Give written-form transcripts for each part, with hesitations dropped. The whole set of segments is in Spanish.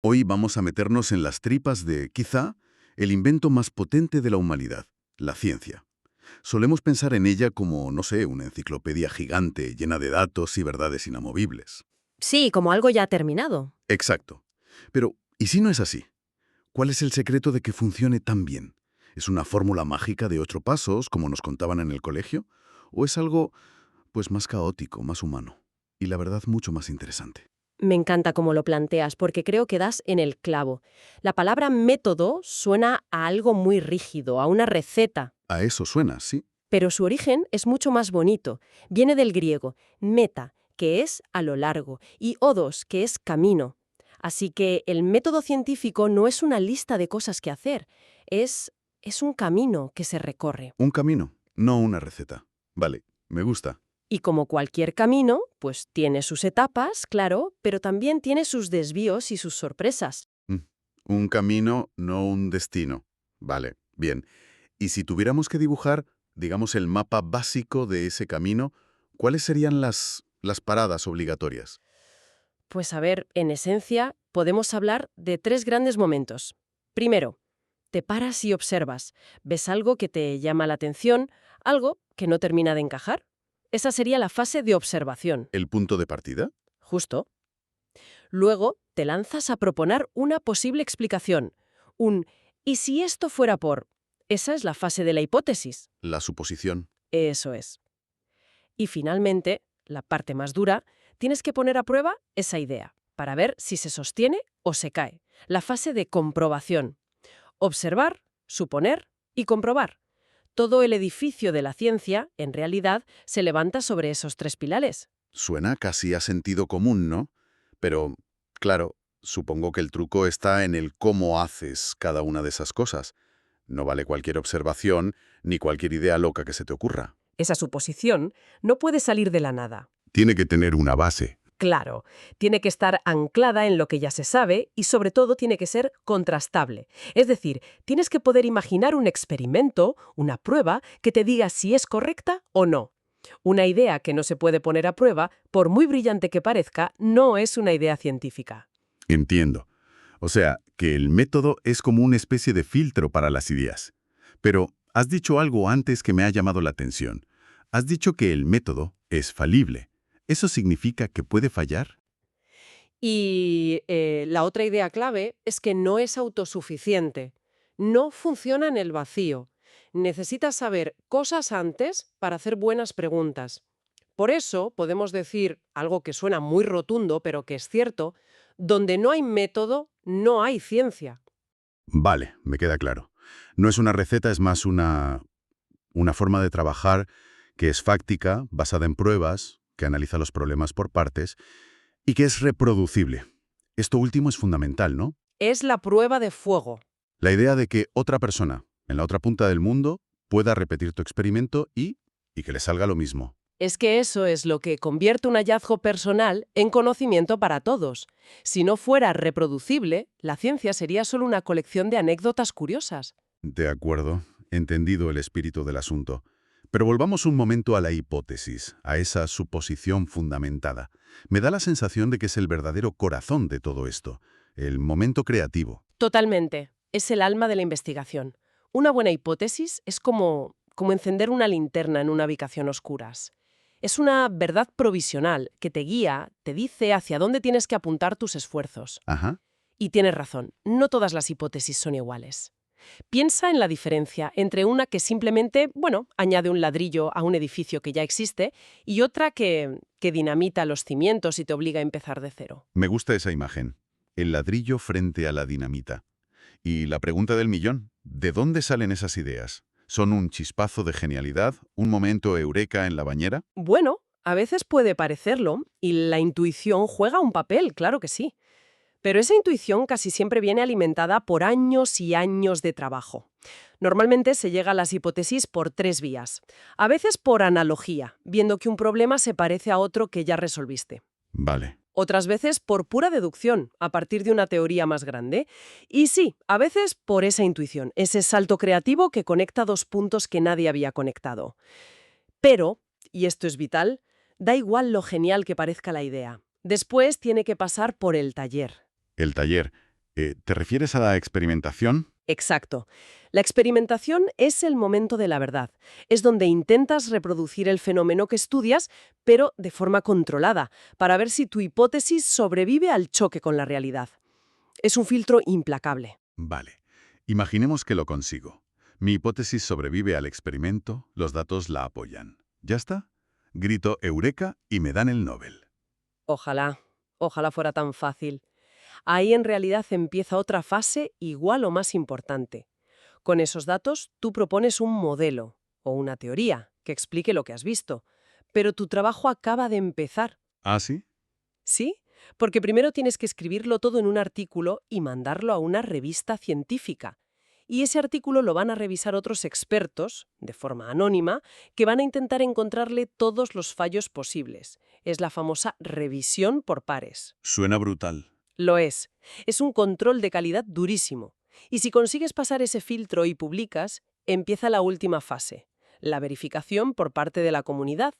Hoy vamos a meternos en las tripas de, quizá, el invento más potente de la humanidad, la ciencia. Solemos pensar en ella como, no sé, una enciclopedia gigante llena de datos y verdades inamovibles. Sí, como algo ya terminado. Exacto. Pero, ¿y si no es así? ¿Cuál es el secreto de que funcione tan bien? ¿Es una fórmula mágica de 8 pasos, como nos contaban en el colegio? ¿O es algo, pues, más caótico, más humano? Y la verdad, mucho más interesante. Me encanta cómo lo planteas, porque creo que das en el clavo. La palabra método suena a algo muy rígido, a una receta, A eso suena, ¿sí? pero su origen es mucho más bonito. Viene del griego, meta, que es a lo largo, y odos, que es camino. Así que el método científico no es una lista de cosas que hacer, es un camino que se recorre. Un camino, no una receta. Vale, me gusta. Y como cualquier camino, pues tiene sus etapas, claro, pero también tiene sus desvíos y sus sorpresas. Mm, Un camino, no un destino. Vale, bien. Y si tuviéramos que dibujar, digamos, el mapa básico de ese camino, ¿cuáles serían las paradas obligatorias? Pues a ver, en esencia, podemos hablar de tres grandes momentos. Primero, te paras y observas. ¿Ves algo que te llama la atención? ¿Algo que no termina de encajar? Esa sería la fase de observación, ¿El punto de partida? justo. Luego, te lanzas a proponer una posible explicación. Un ¿y si esto fuera por? Esa es la fase de la hipótesis. La suposición. Eso es. Y finalmente, la parte más dura, tienes que poner a prueba esa idea para ver si se sostiene o se cae. La fase de comprobación. Observar, suponer y comprobar. Todo el edificio de la ciencia, en realidad, se levanta sobre esos tres pilares. Suena casi a sentido común, ¿no? Pero, claro, supongo que el truco está en el cómo haces cada una de esas cosas. No vale cualquier observación ni cualquier idea loca que se te ocurra. Esa suposición no puede salir de la nada. Tiene que tener una base. Claro, tiene que estar anclada en lo que ya se sabe y sobre todo tiene que ser contrastable. Es decir, tienes que poder imaginar un experimento, una prueba, que te diga si es correcta o no. Una idea que no se puede poner a prueba, por muy brillante que parezca, no es una idea científica. Entiendo. O sea, que el método es como una especie de filtro para las ideas. Pero has dicho algo antes que me ha llamado la atención. Has dicho que el método es falible. ¿Eso significa que puede fallar? Y la otra idea clave es que no es autosuficiente. No funciona en el vacío. Necesitas saber cosas antes para hacer buenas preguntas. Por eso podemos decir algo que suena muy rotundo, pero que es cierto, donde no hay método, no hay ciencia. Vale, me queda claro. No es una receta, es más una forma de trabajar que es fáctica, basada en pruebas, que analiza los problemas por partes y que es reproducible. Esto último es fundamental, ¿no? Es la prueba de fuego. La idea de que otra persona, en la otra punta del mundo, pueda repetir tu experimento y que le salga lo mismo. Es que eso es lo que convierte un hallazgo personal en conocimiento para todos. Si no fuera reproducible, la ciencia sería solo una colección de anécdotas curiosas. De acuerdo, entendido el espíritu del asunto. Pero volvamos un momento a la hipótesis, a esa suposición fundamentada. Me da la sensación de que es el verdadero corazón de todo esto, el momento creativo. Totalmente. Es el alma de la investigación. Una buena hipótesis es como encender una linterna en una habitación a oscuras. Es una verdad provisional que te guía, te dice hacia dónde tienes que apuntar tus esfuerzos. Ajá. Y tienes razón, no todas las hipótesis son iguales. Piensa en la diferencia entre una que simplemente, añade un ladrillo a un edificio que ya existe y otra que dinamita los cimientos y te obliga a empezar de cero. Me gusta esa imagen. El ladrillo frente a la dinamita. Y la pregunta del millón, ¿de dónde salen esas ideas? ¿Son un chispazo de genialidad? ¿Un momento eureka en la bañera? Bueno, a veces puede parecerlo y la intuición juega un papel, claro que sí. Pero esa intuición casi siempre viene alimentada por años y años de trabajo. Normalmente se llega a las hipótesis por tres vías. A veces por analogía, viendo que un problema se parece a otro que ya resolviste. Vale. Otras veces por pura deducción, a partir de una teoría más grande. Y sí, a veces por esa intuición, ese salto creativo que conecta dos puntos que nadie había conectado. Pero, y esto es vital, da igual lo genial que parezca la idea. Después tiene que pasar por el taller. El taller. ¿Te refieres a la experimentación? Exacto. La experimentación es el momento de la verdad. Es donde intentas reproducir el fenómeno que estudias, pero de forma controlada, para ver si tu hipótesis sobrevive al choque con la realidad. Es un filtro implacable. Vale. Imaginemos que lo consigo. Mi hipótesis sobrevive al experimento, los datos la apoyan. ¿Ya está? Grito Eureka y me dan el Nobel. Ojalá, ojalá fuera tan fácil. Ahí en realidad empieza otra fase igual o más importante. Con esos datos, tú propones un modelo o una teoría que explique lo que has visto. Pero tu trabajo acaba de empezar. ¿Ah, sí? ¿Sí? Porque primero tienes que escribirlo todo en un artículo y mandarlo a una revista científica. Y ese artículo lo van a revisar otros expertos, de forma anónima, que van a intentar encontrarle todos los fallos posibles. Es la famosa revisión por pares. Suena brutal. Lo es. Es un control de calidad durísimo. Y si consigues pasar ese filtro y publicas, empieza la última fase, la verificación por parte de la comunidad.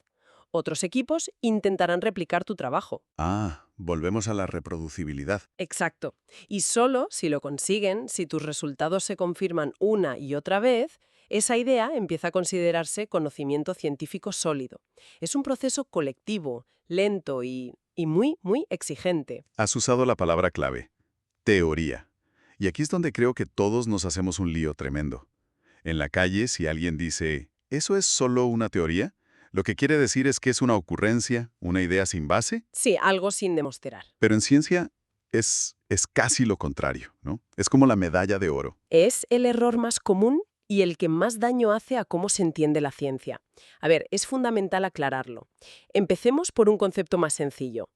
Otros equipos intentarán replicar tu trabajo. Ah, volvemos a la reproducibilidad. Exacto. Y solo si lo consiguen, si tus resultados se confirman una y otra vez, esa idea empieza a considerarse conocimiento científico sólido. Es un proceso colectivo, lento y muy, muy exigente. Has usado la palabra clave, teoría. Y aquí es donde creo que todos nos hacemos un lío tremendo. En la calle, si alguien dice, ¿eso es solo una teoría?, lo que quiere decir es que es una ocurrencia, una idea sin base, Sí, algo sin demostrar. pero en ciencia es casi lo contrario, ¿no? Es como la medalla de oro. Es el error más común y el que más daño hace a cómo se entiende la ciencia. A ver, es fundamental aclararlo. Empecemos por un concepto más sencillo.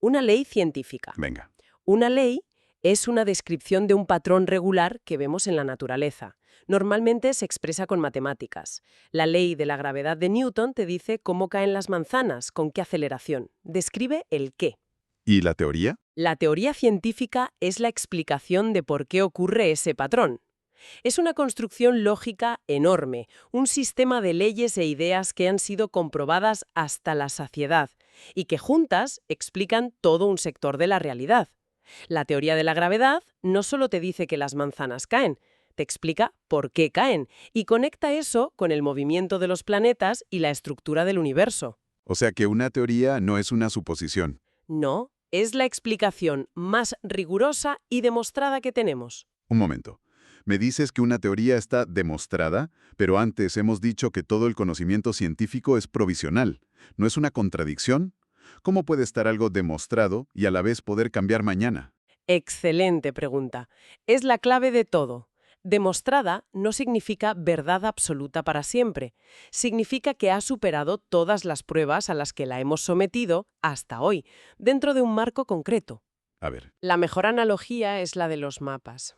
Una ley científica. Venga. Una ley es una descripción de un patrón regular que vemos en la naturaleza. Normalmente se expresa con matemáticas. La ley de la gravedad de Newton te dice cómo caen las manzanas, con qué aceleración. Describe el qué. ¿Y la teoría? La teoría científica es la explicación de por qué ocurre ese patrón. Es una construcción lógica enorme, un sistema de leyes e ideas que han sido comprobadas hasta la saciedad y que juntas explican todo un sector de la realidad. La teoría de la gravedad no solo te dice que las manzanas caen, te explica por qué caen y conecta eso con el movimiento de los planetas y la estructura del universo. O sea que una teoría no es una suposición. No, es la explicación más rigurosa y demostrada que tenemos. Un momento. Me dices que una teoría está demostrada, pero antes hemos dicho que todo el conocimiento científico es provisional. ¿No es una contradicción? ¿Cómo puede estar algo demostrado y a la vez poder cambiar mañana? Excelente pregunta. Es la clave de todo. Demostrada no significa verdad absoluta para siempre. Significa que ha superado todas las pruebas a las que la hemos sometido hasta hoy, dentro de un marco concreto. A ver, La mejor analogía es la de los mapas.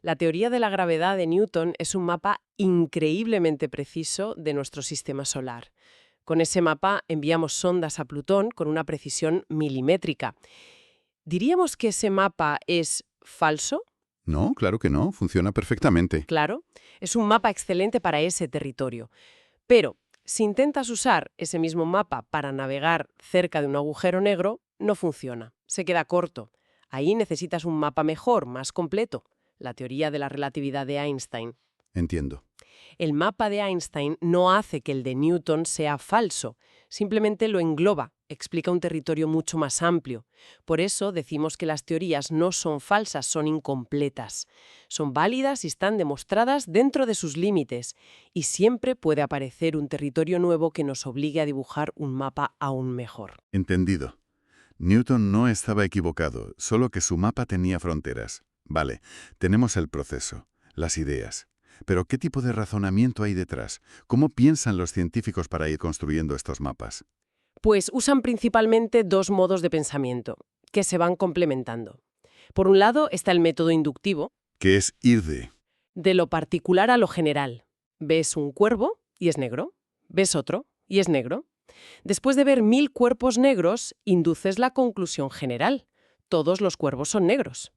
La teoría de la gravedad de Newton es un mapa increíblemente preciso de nuestro sistema solar. Con ese mapa enviamos sondas a Plutón con una precisión milimétrica. ¿Diríamos que ese mapa es falso? no, claro que no, funciona perfectamente. Claro, es un mapa excelente para ese territorio. Pero si intentas usar ese mismo mapa para navegar cerca de un agujero negro, no funciona, se queda corto. Ahí necesitas un mapa mejor, más completo, la teoría de la relatividad de Einstein. Entiendo. El mapa de Einstein no hace que el de Newton sea falso, simplemente lo engloba, explica un territorio mucho más amplio. Por eso decimos que las teorías no son falsas, son incompletas. Son válidas y están demostradas dentro de sus límites, y siempre puede aparecer un territorio nuevo que nos obligue a dibujar un mapa aún mejor. Entendido. Newton no estaba equivocado, solo que su mapa tenía fronteras. Vale, tenemos el proceso, las ideas. Pero ¿qué tipo de razonamiento hay detrás? ¿Cómo piensan los científicos para ir construyendo estos mapas? Pues usan principalmente dos modos de pensamiento, que se van complementando. Por un lado está el método inductivo, ¿Qué es ir de? lo particular a lo general. Ves un cuervo y es negro, ves otro y es negro. Después de ver 1000 cuerpos negros, induces la conclusión general. Todos los cuervos son negros.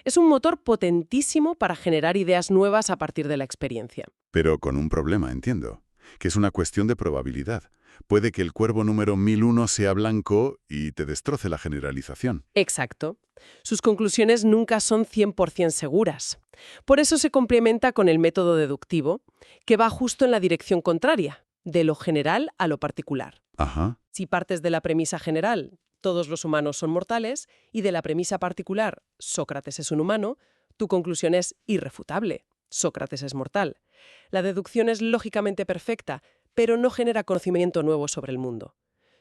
Es un motor potentísimo para generar ideas nuevas a partir de la experiencia. Pero con un problema, entiendo. que es una cuestión de probabilidad. Puede que el cuervo número 1001 sea blanco y te destroce la generalización. Exacto. Sus conclusiones nunca son 100% seguras. Por eso se complementa con el método deductivo, que va justo en la dirección contraria, de lo general a lo particular. Ajá. Si partes de la premisa general, todos los humanos son mortales, y de la premisa particular, Sócrates es un humano, tu conclusión es irrefutable. Sócrates es mortal. La deducción es lógicamente perfecta, pero no genera conocimiento nuevo sobre el mundo.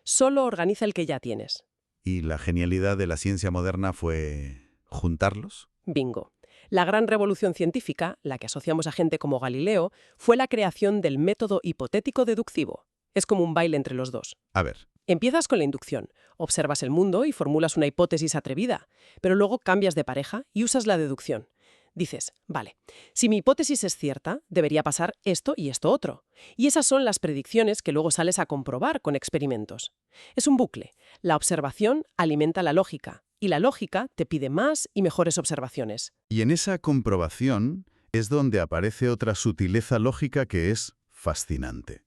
Solo organiza el que ya tienes. ¿Y la genialidad de la ciencia moderna fue juntarlos? Bingo. La gran revolución científica, la que asociamos a gente como Galileo, fue la creación del método hipotético deductivo. Es como un baile entre los dos. A ver, Empiezas con la inducción, observas el mundo y formulas una hipótesis atrevida, pero luego cambias de pareja y usas la deducción. Dices, vale, si mi hipótesis es cierta, debería pasar esto y esto otro. Y esas son las predicciones que luego sales a comprobar con experimentos. Es un bucle. La observación alimenta la lógica, y la lógica te pide más y mejores observaciones. Y en esa comprobación es donde aparece otra sutileza lógica que es fascinante.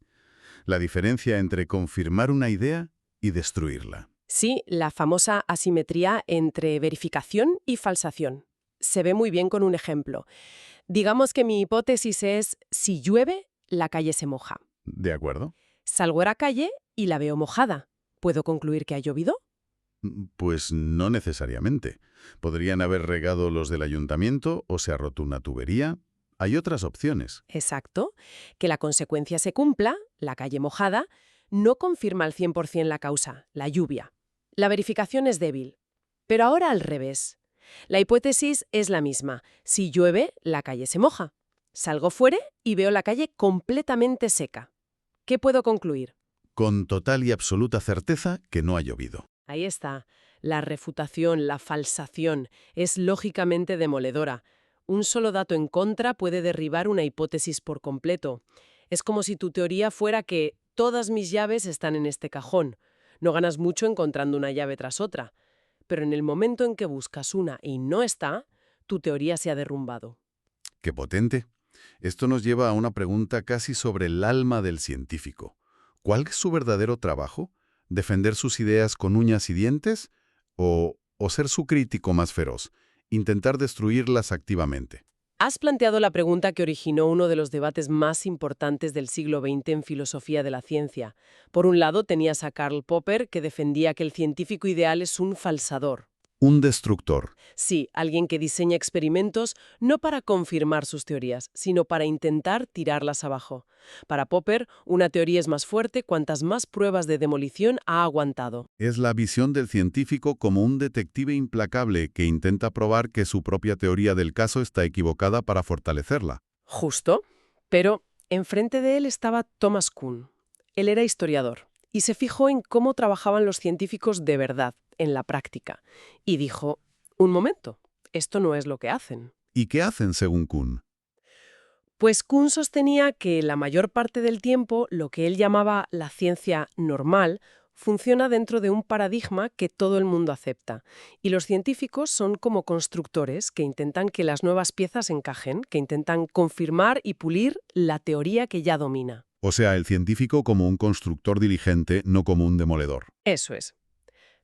La diferencia entre confirmar una idea y destruirla. Sí, la famosa asimetría entre verificación y falsación. Se ve muy bien con un ejemplo. Digamos que mi hipótesis es, si llueve, la calle se moja. ¿De acuerdo? Salgo a la calle y la veo mojada. ¿Puedo concluir que ha llovido? Pues no necesariamente. Podrían haber regado los del ayuntamiento o se ha roto una tubería. Hay otras opciones. Exacto. Que la consecuencia se cumpla, la calle mojada, no confirma al 100% la causa, la lluvia. La verificación es débil. Pero ahora al revés. La hipótesis es la misma. Si llueve, la calle se moja. Salgo fuera y veo la calle completamente seca. ¿Qué puedo concluir? Con total y absoluta certeza que no ha llovido. Ahí está. La refutación, la falsación, es lógicamente demoledora. Un solo dato en contra puede derribar una hipótesis por completo. Es como si tu teoría fuera que todas mis llaves están en este cajón. No ganas mucho encontrando una llave tras otra. Pero en el momento en que buscas una y no está, tu teoría se ha derrumbado. ¡Qué potente! Esto nos lleva a una pregunta casi sobre el alma del científico. ¿Cuál es su verdadero trabajo? ¿Defender sus ideas con uñas y dientes? ¿O ser su crítico más feroz? ¿Intentar destruirlas activamente? Has planteado la pregunta que originó uno de los debates más importantes del siglo XX en filosofía de la ciencia. Por un lado tenías a Karl Popper, que defendía que el científico ideal es un falsador. Un destructor. Sí, alguien que diseña experimentos no para confirmar sus teorías, sino para intentar tirarlas abajo. Para Popper, una teoría es más fuerte cuantas más pruebas de demolición ha aguantado. Es la visión del científico como un detective implacable que intenta probar que su propia teoría del caso está equivocada para fortalecerla. Justo, pero enfrente de él estaba Thomas Kuhn. Él era historiador y se fijó en cómo trabajaban los científicos de verdad, en la práctica, y dijo, un momento, esto no es lo que hacen. ¿Y qué hacen según Kuhn? Pues Kuhn sostenía que la mayor parte del tiempo lo que él llamaba la ciencia normal funciona dentro de un paradigma que todo el mundo acepta. Y los científicos son como constructores que intentan que las nuevas piezas encajen, que intentan confirmar y pulir la teoría que ya domina. O sea, el científico como un constructor diligente, no como un demoledor. Eso es.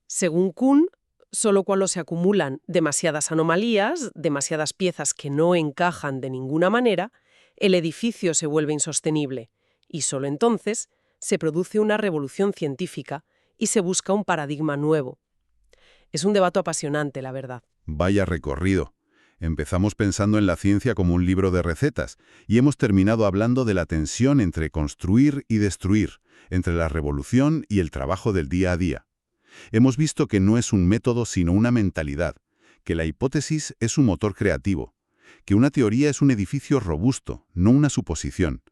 Según Kuhn, solo cuando se acumulan demasiadas anomalías, demasiadas piezas que no encajan de ninguna manera, el edificio se vuelve insostenible, y solo entonces se produce una revolución científica y se busca un paradigma nuevo. Es un debate apasionante, la verdad. Vaya recorrido. Empezamos pensando en la ciencia como un libro de recetas y hemos terminado hablando de la tensión entre construir y destruir, entre la revolución y el trabajo del día a día. Hemos visto que no es un método sino una mentalidad, que la hipótesis es un motor creativo, que una teoría es un edificio robusto, no una suposición,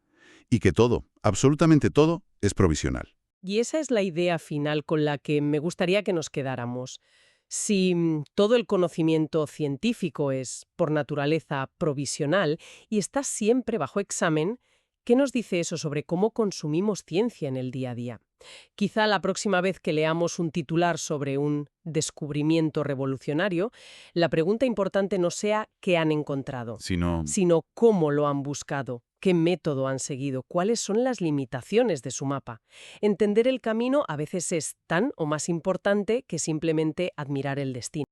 y que todo, absolutamente todo, es provisional. Y esa es la idea final con la que me gustaría que nos quedáramos. Si todo el conocimiento científico es, por naturaleza, provisional y está siempre bajo examen, ¿qué nos dice eso sobre cómo consumimos ciencia en el día a día? Quizá la próxima vez que leamos un titular sobre un descubrimiento revolucionario, la pregunta importante no sea qué han encontrado, Sino, sino cómo lo han buscado, qué método han seguido, cuáles son las limitaciones de su mapa. Entender el camino a veces es tan o más importante que simplemente admirar el destino.